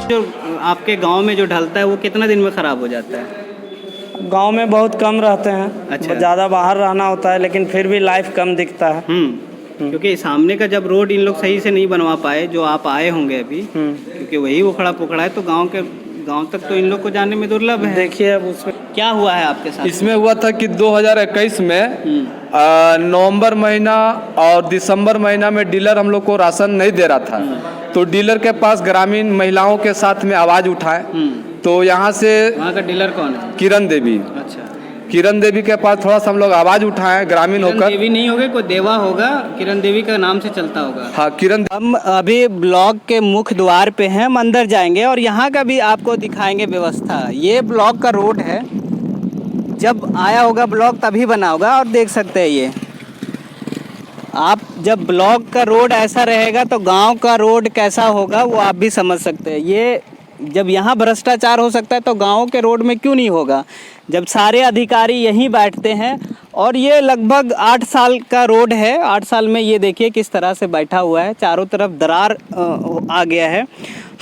जो आपके गांव में जो ढलता है वो कितना दिन में ख़राब हो जाता है? गांव में बहुत कम रहते हैं। अच्छा। ज़्यादा बाहर रहना होता है, लेकिन फिर भी लाइफ कम दिखता है। क्योंकि सामने का जब रोड इन लोग सही से नहीं बनवा पाए, जो आप आए होंगे अभी, क्योंकि वही उखड़ा पुखड़ा है, तो गांव तक तो इन लोग को जाने में दुर्लभ है। देखिए अब उसमें क्या हुआ है आपके साथ? इसमें हुआ था कि 2021 में नवंबर महीना और दिसंबर महीना में डीलर हम लोग को राशन नहीं दे रहा था, तो डीलर के पास ग्रामीण महिलाओं के साथ में आवाज़ उठाए। तो यहाँ से वहाँ का डीलर कौन है? किरण देवी। अच्छा। किरण देवी के पास थोड़ा सा हम लोग आवाज़ उठाए ग्रामीण किरण होकर। देवी नहीं होगे, कोई देवा होगा, किरण देवी का नाम से चलता होगा। हाँ, किरण। हम अभी ब्लॉक के मुख्य द्वार पे हैं, हम अंदर जाएंगे और यहाँ का भी आपको दिखाएंगे व्यवस्था। ये ब्लॉक का रोड है, जब आया होगा ब्लॉक तभी बना होगा। और देख सकते हैं ये, आप जब ब्लॉक का रोड ऐसा रहेगा तो गांव का रोड कैसा होगा वो आप भी समझ सकते हैं। ये जब यहाँ भ्रष्टाचार हो सकता है तो गाँव के रोड में क्यों नहीं होगा, जब सारे अधिकारी यहीं बैठते हैं। और ये लगभग 8 साल का रोड है। 8 साल में ये देखिए किस तरह से बैठा हुआ है, चारों तरफ दरार आ गया है।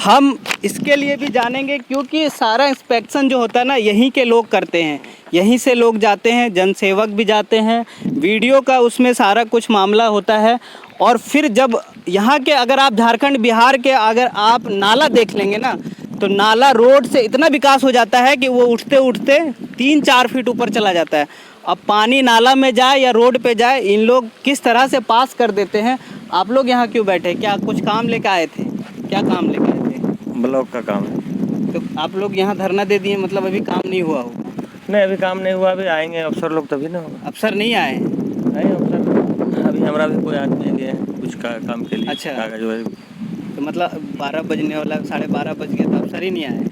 हम इसके लिए भी जानेंगे क्योंकि सारा इंस्पेक्शन जो होता है ना, यहीं के लोग करते हैं, यहीं से लोग जाते हैं, जनसेवक भी जाते हैं, वीडियो का उसमें सारा कुछ मामला होता है। और फिर जब यहाँ के, अगर आप झारखंड बिहार के अगर आप नाला देख लेंगे ना, तो नाला रोड से इतना विकास हो जाता है कि वो उठते उठते 3-4 फीट ऊपर चला जाता है। अब पानी नाला में जाए या रोड पे जाए, इन लोग किस तरह से पास कर देते हैं। आप लोग यहाँ क्यों बैठे, क्या कुछ काम लेकर आए थे? क्या काम लेकर आए थे? ब्लॉक का काम है। तो आप लोग यहाँ धरना दे दिए, मतलब अभी काम नहीं हुआ होगा? नहीं, अभी काम नहीं हुआ, अभी आएंगे अफसर लोग तभी ना होगा। अफसर नहीं आए? नहीं अफसर, अभी हमारा भी कोई आदमी गए हैं कुछ काम के लिए। अच्छा। कागज है। तो मतलब 12 बजने वाला, 12:30 बज गए तो अफसर ही नहीं आए?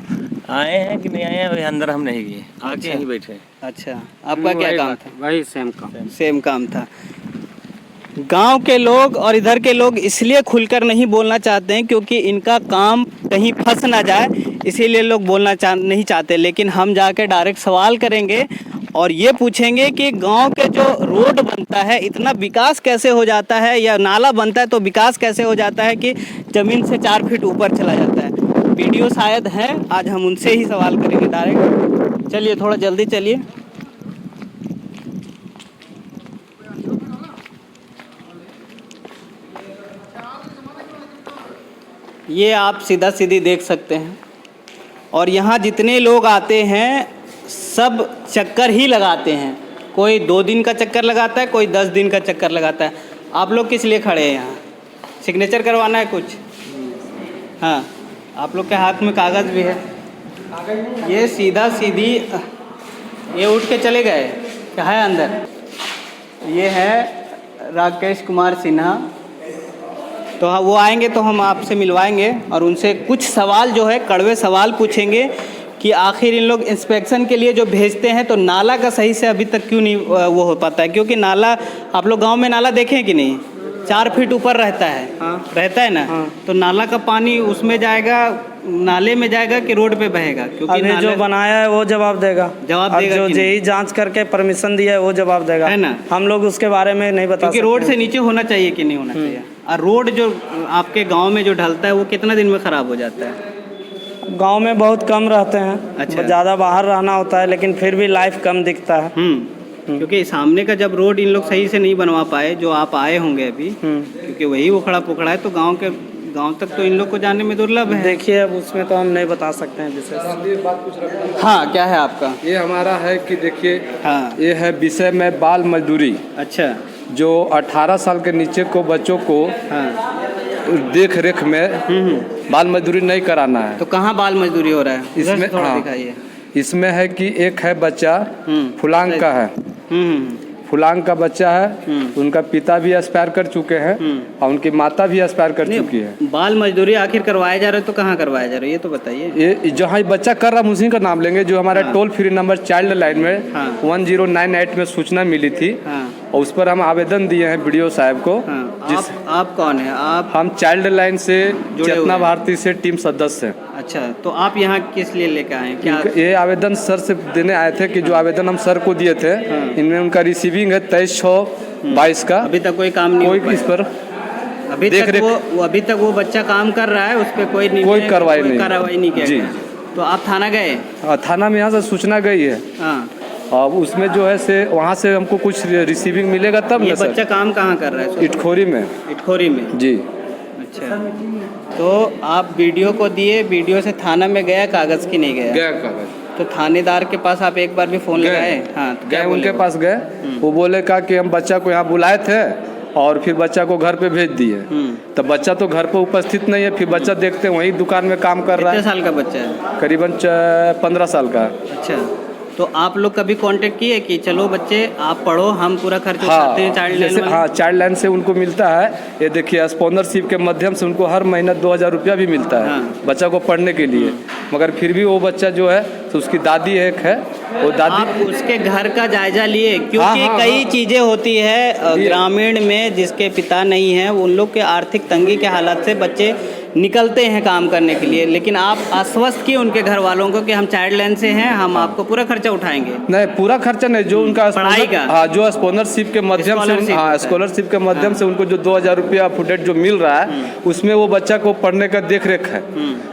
आए हैं कि नहीं आए हैं, अभी अंदर हम नहीं गए, आके अच्छा। यहीं बैठे। अच्छा, आपका क्या काम था? वही सेम काम था। गांव के लोग और इधर के लोग इसलिए खुलकर नहीं बोलना चाहते हैं क्योंकि इनका काम कहीं फंस ना जाए, इसीलिए लोग बोलना नहीं चाहते। लेकिन हम जाकर डायरेक्ट सवाल करेंगे और ये पूछेंगे कि गांव के जो रोड बनता है, इतना विकास कैसे हो जाता है, या नाला बनता है तो विकास कैसे हो जाता है कि ज़मीन से 4 फीट ऊपर चला जाता है। वीडियो शायद है, आज हम उनसे ही सवाल करेंगे डायरेक्ट। चलिए थोड़ा जल्दी चलिए। ये आप सीधा सीधी देख सकते हैं। और यहाँ जितने लोग आते हैं सब चक्कर ही लगाते हैं। कोई 2 दिन का चक्कर लगाता है, कोई 10 दिन का चक्कर लगाता है। आप लोग किस लिए खड़े हैं यहाँ? सिग्नेचर करवाना है कुछ? हाँ, आप लोग के हाथ में कागज़ भी है। ये सीधा सीधी ये उठ के चले गए, क्या है अंदर? ये है राकेश कुमार सिन्हा। तो हाँ, वो आएंगे तो हम आपसे मिलवाएंगे और उनसे कुछ सवाल जो है, कड़वे सवाल पूछेंगे कि आखिर इन लोग इंस्पेक्शन के लिए जो भेजते हैं तो नाला का सही से अभी तक क्यों नहीं वो हो पाता है। क्योंकि नाला, आप लोग गांव में नाला देखें कि नहीं, 4 फीट ऊपर रहता है। हाँ। रहता है ना। हाँ। तो नाला का पानी उसमें जाएगा, नाले में जाएगा कि रोड पे बहेगा? क्योंकि अभी जो बनाया है वो जवाब देगा। जो जेई जांच करके परमिशन दिया है वो जवाब देगा, है ना। हम लोग उसके बारे में नहीं बता क्योंकि रोड से नीचे होना चाहिए कि नहीं होना चाहिए। और रोड जो आपके गांव में जो ढलता है वो कितना दिन में ख़राब हो जाता है? गांव में बहुत कम रहते हैं। अच्छा। ज़्यादा बाहर रहना होता है, लेकिन फिर भी लाइफ कम दिखता है। क्योंकि सामने का जब रोड इन लोग सही से नहीं बनवा पाए, जो आप आए होंगे अभी, क्योंकि वही उखड़ा पुखड़ा है, तो गांव तक तो इन लोग को जाने में दुर्लभ है। देखिए अब उसमें तो हम नहीं बता सकते हैं विशेष। हाँ, क्या है आपका? ये हमारा है कि देखिए, हाँ, ये है विषय में बाल मजदूरी। अच्छा। जो 18 साल के नीचे को बच्चों को हाँ। देख रेख में बाल मजदूरी नहीं कराना है। तो कहाँ बाल मजदूरी हो रहा है इसमें? थोड़ा हाँ, दिखाइए। इसमें है कि एक है बच्चा फुलांग का है, फुलांग का बच्चा है, उनका पिता भी एक्सपायर कर चुके हैं और उनकी माता भी एक्सपायर कर चुकी है। बाल मजदूरी आखिर करवाया जा रहा है तो कहाँ करवाया जा रहा है, ये तो बताइए। ये जहाँ बच्चा कर रहा है उसी का नाम लेंगे। जो हमारा toll free number child line में 1098 में सूचना मिली थी, और उस पर हम आवेदन दिए हैं बीडीओ साहब को। आप कौन है? आप? हम चाइल्ड लाइन से चेतना भारती से टीम सदस्य हैं। अच्छा, तो आप यहाँ किस लिए लेकर आए हैं? क्या ये आवेदन सर से देने आए थे कि जो आवेदन हम सर को दिए थे, इनमें उनका रिसीविंग है 23/6/22 का। अभी तक कोई काम नहीं कोई इस पर अभी तक वो बच्चा काम कर रहा है, उस पर कोई कार्रवाई नहीं किया जी। गया। तो आप थाना गए? थाना में यहाँ से सूचना गई है। हाँ। अब उसमें जो है से वहाँ से हमको कुछ रिसीविंग मिलेगा तब ये ना सर। बच्चा काम कहाँ कर रहा है? इटखोरी में। इटखोरी में जी। अच्छा, तो आप वीडियो को दिए, वीडियो से थाना में गया, कागज़ की नहीं गया? गया कागज। तो थानेदार के पास आप एक बार भी फ़ोन लगाए? हाँ, तो गए उनके पास गए, वो बोले का कि हम बच्चा को यहाँ बुलाए थे और फिर बच्चा को घर पे भेज दिए। तब बच्चा तो घर पे उपस्थित नहीं है, फिर बच्चा देखते वहीं दुकान में काम कर रहा है। कितने साल का बच्चा है? करीबन 15 साल का। अच्छा, तो आप लोग कभी कांटेक्ट किए कि चलो बच्चे आप पढ़ो, हम पूरा खर्च उठाते हैं चाइल्ड लाइन वाले? हाँ, चाइल्ड लाइन से उनको मिलता है। ये देखिए स्पॉन्सरशिप के माध्यम से उनको हर महीना 2000 रुपया भी मिलता है। हाँ। बच्चा को पढ़ने के लिए। मगर फिर भी वो बच्चा जो है तो उसकी दादी एक है, वो दादी। आप उसके घर का जायजा लिए? क्योंकि कई चीज़ें होती है ग्रामीण में जिसके पिता नहीं हैं, उन लोग के आर्थिक तंगी के हालात से बच्चे निकलते हैं काम करने के लिए, लेकिन आप आश्वस्त किए उनके घर वालों को कि हम चाइल्ड लाइन से हैं, हम आपको पूरा खर्चा उठाएंगे? नहीं, पूरा खर्चा नहीं, जो उनका पढ़ाई का। हाँ, जो स्पॉन्सरशिप के माध्यम से, हाँ स्कॉलरशिप के माध्यम से उनको जो 2000 रुपया फुटेट जो मिल रहा है, उसमें वो बच्चा को पढ़ने का देख रेख है।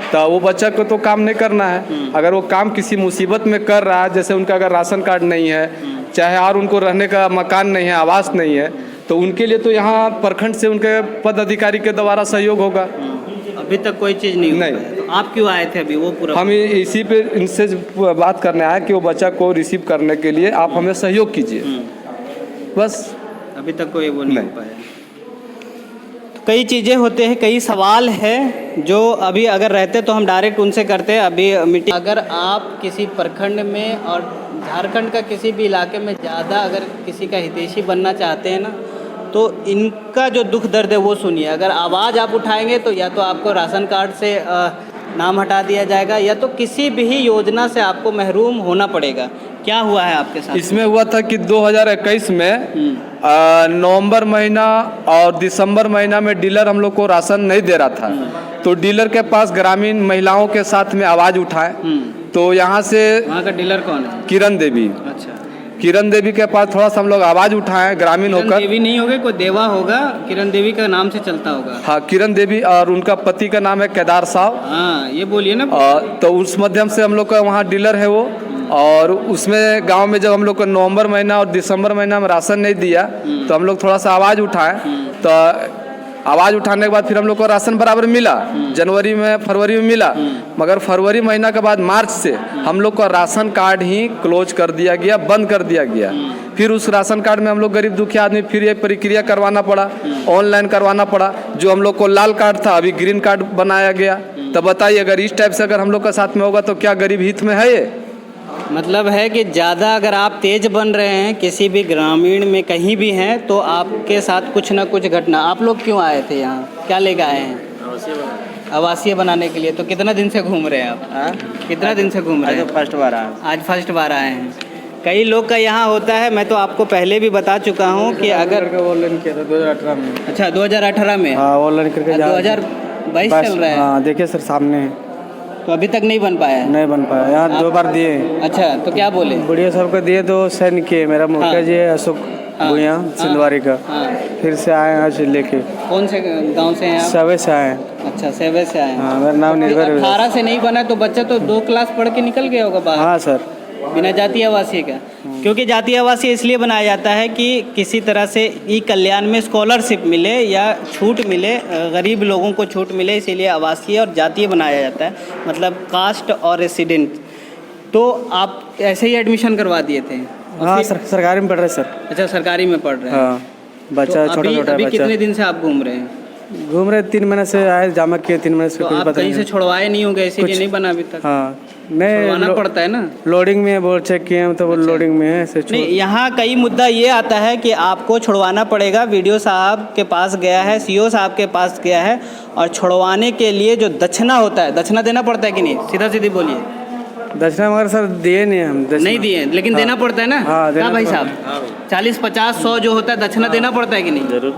तो वो बच्चा को तो काम नहीं करना है। अगर वो काम किसी मुसीबत में कर रहा है, जैसे उनका अगर राशन कार्ड नहीं है, चाहे और उनको रहने का मकान नहीं है, आवास नहीं है, तो उनके लिए तो यहाँ प्रखंड से उनके पद अधिकारी के द्वारा सहयोग होगा। अभी तक कोई चीज़ नहीं हुई। तो आप क्यों आए थे अभी? वो पूरा हम इसी पे इनसे बात करने आए कि वो बच्चा को रिसीव करने के लिए आप हमें सहयोग कीजिए, बस। अभी तक कोई वो नहीं हो पाया। तो कई चीज़ें होते हैं, कई सवाल है जो अभी अगर रहते तो हम डायरेक्ट उनसे करते। अभी मीटिंग, अगर आप किसी प्रखंड में और झारखंड का किसी भी इलाके में ज़्यादा अगर किसी का हितैषी बनना चाहते हैं ना, तो इनका जो दुख दर्द है वो सुनिए। अगर आवाज़ आप उठाएंगे तो या तो आपको राशन कार्ड से नाम हटा दिया जाएगा, या तो किसी भी योजना से आपको महरूम होना पड़ेगा। क्या हुआ है आपके साथ? इसमें हुआ था कि 2021 में नवंबर महीना और दिसंबर महीना में डीलर हम लोग को राशन नहीं दे रहा था। तो डीलर के पास ग्रामीण महिलाओं के साथ में आवाज़ उठाए। तो यहाँ से वहाँ का डीलर कौन है? किरण देवी। अच्छा, किरण देवी के पास थोड़ा सा हम लोग आवाज़ उठाएं, ग्रामीण होकर। किरण देवी नहीं होगा, कोई देवा होगा, किरण देवी का नाम से चलता होगा। हाँ, किरण देवी, और उनका पति का नाम है केदार साहब। हाँ, ये बोलिए ना। तो उस माध्यम से हम लोग का वहाँ डीलर है वो। और उसमें गांव में जब हम लोग को नवंबर महीना और दिसंबर महीना में राशन नहीं दिया, तो हम लोग थोड़ा सा आवाज़ उठाएं। तो आवाज़ उठाने के बाद फिर हम लोग को राशन बराबर मिला। जनवरी में, फरवरी में मिला, मगर फरवरी महीना के बाद मार्च से हम लोग का राशन कार्ड ही क्लोज कर दिया गया, बंद कर दिया गया। फिर उस राशन कार्ड में हम लोग गरीब दुखिया आदमी फिर ये प्रक्रिया करवाना पड़ा, ऑनलाइन करवाना पड़ा। जो हम लोग को लाल कार्ड था, अभी ग्रीन कार्ड बनाया गया। तो बताइए, अगर इस टाइप से अगर हम लोग का साथ में होगा तो क्या गरीब हित में है ये? मतलब है कि ज़्यादा अगर आप तेज बन रहे हैं किसी भी ग्रामीण में कहीं भी हैं, तो आपके साथ कुछ ना कुछ घटना। आप लोग क्यों आए थे यहाँ, क्या लेकर आए हैं? आवासीय बनाने के लिए। तो कितना दिन से घूम रहे हैं आप? कितना दिन से घूम रहे हैं? फर्स्ट बार आया। आज फर्स्ट बार आए हैं। कई लोग का यहाँ होता है, मैं तो आपको पहले भी बता चुका हूँ कि अगर ऑनलाइन किया था 2018 में। अच्छा, 2018 में। हाँ, ऑनलाइन करके 2022 चल रहा है। हाँ, देखिए सर सामने। तो अभी तक नहीं बन पाया है? नहीं बन पाया, यहाँ 2 बार दिए। अच्छा, तो क्या बोले? बुढ़िया साहब को दिए तो साइन किए। मेरा मुखिया जी है अशोक भुइयाँ सिंधवारी का। फिर से आए आज लेके। कौन से गांव से हैं आप? सवे से आए। अच्छा, सेवे से आए हैं। हाँ, मेरा नाम निर्भर। 18 से नहीं बना तो बच्चा तो 2 क्लास पढ़ के निकल गया होगा बाहर। हाँ सर, बिना जातीय आवासीय का। क्योंकि जातीय आवासीय इसलिए बनाया जाता है कि किसी तरह से ई कल्याण में स्कॉलरशिप मिले या छूट मिले, गरीब लोगों को छूट मिले, इसीलिए आवासीय और जातीय बनाया जाता है, मतलब कास्ट और रेसिडेंट। तो आप ऐसे ही एडमिशन करवा दिए थे? हाँ सरकारी में पढ़ रहे सर। अच्छा, सरकारी में पढ़ रहे हैं। हाँ, बच्चा छोटा छोटा अभी बच्चा। कितने दिन से आप घूम रहे हैं? घूम रहे 3 महीने से आए, जमा किए 3 महीने से। तो कुछ आप पता कहीं नहीं से छुड़वाए नहीं होंगे, इसीलिए नहीं बना अभी तक? हाँ, छुड़वाना पड़ता है ना। लोडिंग में बोर्ड चेक किए हम तो वो लोडिंग में है ऐसे। नहीं, यहाँ कई मुद्दा ये आता है कि आपको छुड़वाना पड़ेगा। वीडियो साहब के पास गया है, सीओ साहब के पास गया है, और छुड़वाने के लिए जो दक्षिणा होता है, दक्षिणा देना पड़ता है कि नहीं? सीधा सीधी बोलिए। दक्षिणा मगर सर दिए नहीं हम। नहीं दिए, लेकिन देना पड़ता है ना? हाँ, क्या भाई साहब, 40, 50, 100 जो होता है दक्षिणा देना पड़ता है कि नहीं? जरूर।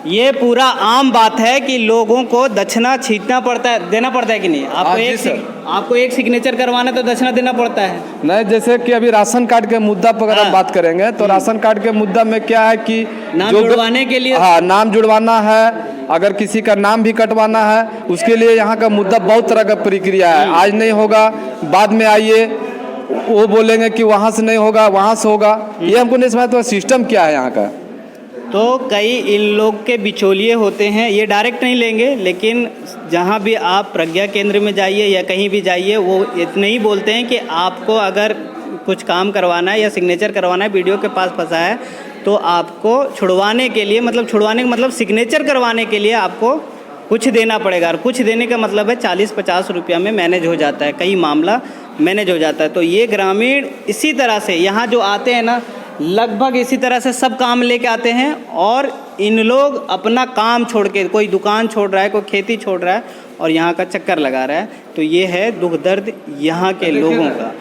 ये पूरा आम बात है कि लोगों को दक्षिणा छींटना पड़ता है, देना पड़ता है कि नहीं? हाँ जी सर। आपको एक सिग्नेचर करवाना तो दक्षिणा देना पड़ता है। नहीं, जैसे कि अभी राशन कार्ड के मुद्दा पर अगर हम बात करेंगे तो राशन कार्ड के मुद्दा में क्या है कि नाम जुड़वाने के लिए, हाँ, नाम जुड़वाना है, अगर किसी का नाम भी कटवाना है उसके लिए यहाँ का मुद्दा बहुत तरह का प्रक्रिया है। आज नहीं होगा, बाद में आइए, वो बोलेंगे कि वहाँ से नहीं होगा, वहाँ से होगा। ये हमको नहीं समझ तो सिस्टम क्या है यहाँ का। तो कई इन लोग के बिचौलिए होते हैं, ये डायरेक्ट नहीं लेंगे, लेकिन जहाँ भी आप प्रज्ञा केंद्र में जाइए या कहीं भी जाइए, वो इतने ही बोलते हैं कि आपको अगर कुछ काम करवाना है या सिग्नेचर करवाना है, वीडियो के पास फंसा है, तो आपको छुड़वाने के लिए, मतलब छुड़वाने का मतलब सिग्नेचर करवाने के लिए आपको कुछ देना पड़ेगा। और कुछ देने का मतलब है 40-50 रुपया में मैनेज हो जाता है, कई मामला मैनेज हो जाता है। तो ये ग्रामीण इसी तरह से यहाँ जो आते हैं ना, लगभग इसी तरह से सब काम लेके आते हैं, और इन लोग अपना काम छोड़ के, कोई दुकान छोड़ रहा है, कोई खेती छोड़ रहा है और यहाँ का चक्कर लगा रहा है। तो ये है दुख दर्द यहाँ के लोगों का।